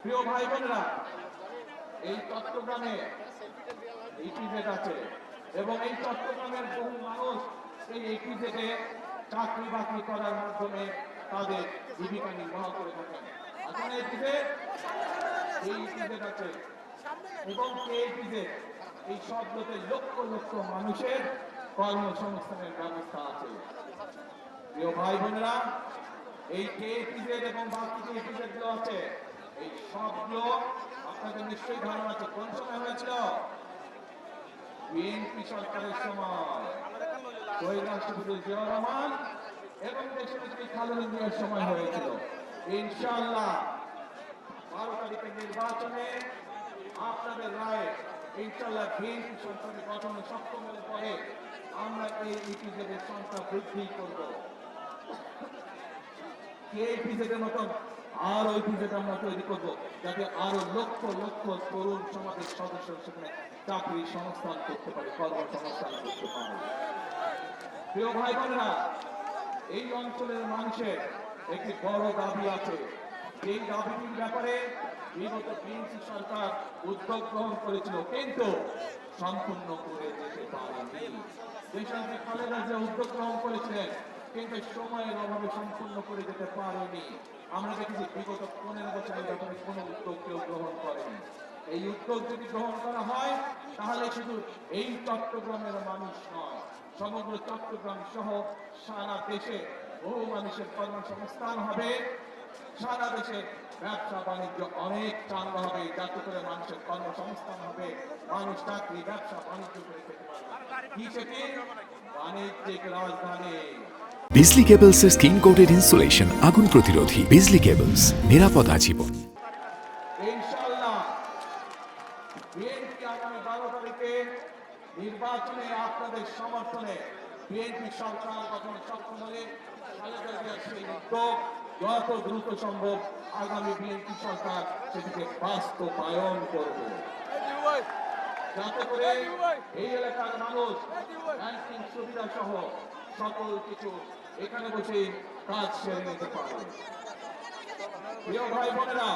প্রিয় ভাই বোনেরা, এই চট্টগ্রামে ইপিজেড আছে এবং এই চট্টগ্রামের বহু মানুষ এই ইপিজেডে চাকরি বাকরি করার মাধ্যমে তাদের জীবিকা নির্বাহ করে থাকেন। আসলে এই ইপিজেড আছে এবং কেইপিজেড, এই শব্দতে লক্ষ লক্ষ মানুষের কর্মসংস্থানের ব্যবস্থা আছে। প্রিয় ভাই বোনেরা, এই কেইপিজেড এবং বাকি যে ইপিজেড গুলো আছে, এই সবগুলো আপনাদের নিশ্চয়ই ধারণা আছে কোন সময় হয়েছিল? বিএনপি সরকারের সময়, শহীদ রাষ্ট্রপতি জিয়াউর রহমান এবং দেশনেত্রী খালেদা জিয়ার সময় হয়েছিল। ইনশাআল্লাহ 12 তারিখের নির্বাচনে আপনাদের রায় ইনশাআল্লাহ বিএনপি সরকারের গঠনে সক্ষম হলে পরে আমরা এই ইপিজেডের সংখ্যা বৃদ্ধি করব। কেইপিজেডের মতন আরো ইপিজেড আমরা তৈরি করব, যাতে আরো লক্ষ লক্ষ তরুণ সমাজের সদস্য সেখানে চাকরি সংস্থান করতে পারে, কর্মসংস্থান করতে পারে। প্রিয় ভাই বোনেরা, এই অঞ্চলের মানুষের একটি বড় দাবি আছে। এই দাবিটির ব্যাপারে বিগত বিএনপি সরকার উদ্যোগ গ্রহণ করেছিল, কিন্তু সম্পূর্ণ করে যেতে পারেনি। দেশনেত্রী খালেদা জিয়া উদ্যোগ গ্রহণ করেছিলেন, কিন্তু সময়ের অভাবে সম্পূর্ণ করে যেতে পারেনি। আমরা দেখেছি বিগত 15 বছরের ব্যাপারে কোনো উদ্যোগ কেউ গ্রহণ করেনি। এই উদ্যোগ যদি গ্রহণ করা হয়, তাহলে শুধু এই চট্টগ্রামের মানুষ নয়, সমগ্র চট্টগ্রাম সহ সারা দেশে বহু মানুষের কর্মসংস্থান হবে, সারা দেশে ব্যবসা বাণিজ্য অনেক চাঙ্গ হবে, যাতে করে মানুষের কর্মসংস্থান হবে, মানুষ চাকরি ব্যবসা বাণিজ্য করে খেতে পারবে। কি সেটি? বাণিজ্যিক রাজধানী। বিজলি কেবলস এর স্কিন কোটেড ইনসুলেশন আগুন প্রতিরোধী। বিজলি কেবলস, নিরাপদ আজীবন। ইনশাআল্লাহ বিএনপি আগামী 12 তারিখে নির্বাচনে আপনাদের সমর্থনে বিএনপি সরকার গঠন সক্ষম হলে খালেদা জিয়ার সেই উদ্যোগ যত দ্রুত সম্ভব আগামী বিএনপি সরকার সেটিকে বাস্তবায়ন করবে, যাতে করে এই এলাকার মানুষ ব্যাংকিং সুবিধা সহ সকল কিছু এখানে বসে কাজ সেরে নিতে পারে। প্রিয় ভাই বোনেরা,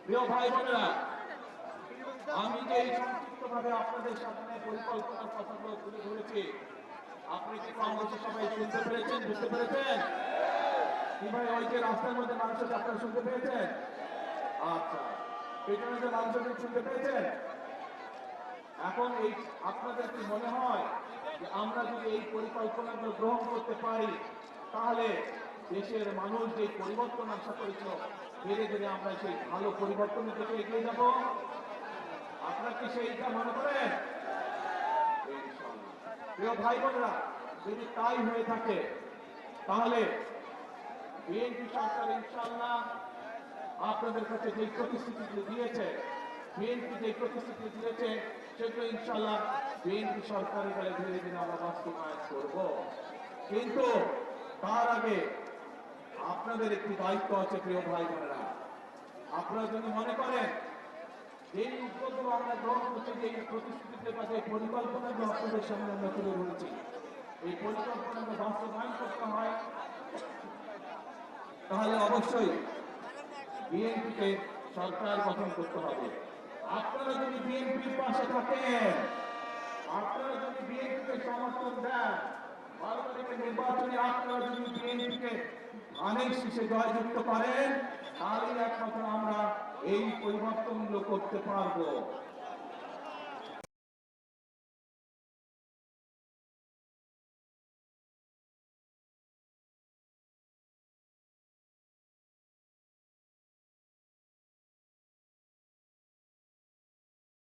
প্রিয় ভাই বোনেরা, আমি যে সংক্ষিপ্তভাবে আপনাদের সামনে পরিকল্পনার কথাগুলো তুলে ধরেছি, আপনি কি কম বেশি সবাই শুনতে পেরেছেন, বুঝতে পেরেছেন? কি ভাই, ওই যে রাস্তার মধ্যে মানুষের আপনারা শুনতে পেয়েছেন? আচ্ছা, পেছনে যে মানুষজন শুনতে পেয়েছেন? এখন এই আপনাদের কি মনে হয় যে আমরা যদি এই পরিকল্পনাগুলো গ্রহণ করতে পারি, তাহলে দেশের মানুষ যে পরিবর্তন আশা করেছিল, ধীরে ধীরে আমরা সেই ভালো পরিবর্তনের দিকে এগিয়ে যাব? আপনারা কি সেইটা মনে করেন? প্রিয় ভাই বোনেরা, যদি তাই হয়ে থাকে, তাহলে বিএনপি সরকার ইনশাআল্লাহ আপনাদের কাছে যে প্রতিশ্রুতিগুলো দিয়েছে, বিএনপি যে প্রতিশ্রুতি দিয়েছে, সেগুলো ইনশাআল্লাহ বিএনপি সরকারের গেলে ধীরে ধীরে আমরা বাস্তবায়ন করব। কিন্তু তার আগে আপনাদের একটি দায়িত্ব আছে। প্রিয় ভাই বোনেরা, আপনারা যদি মনে করেন এই উদ্যোগগুলো আমরা গ্রহণ করছি, যে এই প্রতিশ্রুতিতে বা যে পরিকল্পনাগুলো আপনাদের সামনে আমরা তুলে ধরেছি, এই পরিকল্পনাকে বাস্তবায়ন করতে হয়, তাহলে অবশ্যই বিএনপিকে সরকার গঠন করতে হবে। আপনারা যদি বিএনপির পাশে থাকেন, আপনারা যদি বিএনপিকে সমর্থন দেন, 12 তারিখের নির্বাচনে আপনারা যদি বিএনপিকে ধানের শীষে জয়যুক্ত করেন, তাহলে একমাত্র আমরা এই পরিবর্তনগুলো করতে পারবো।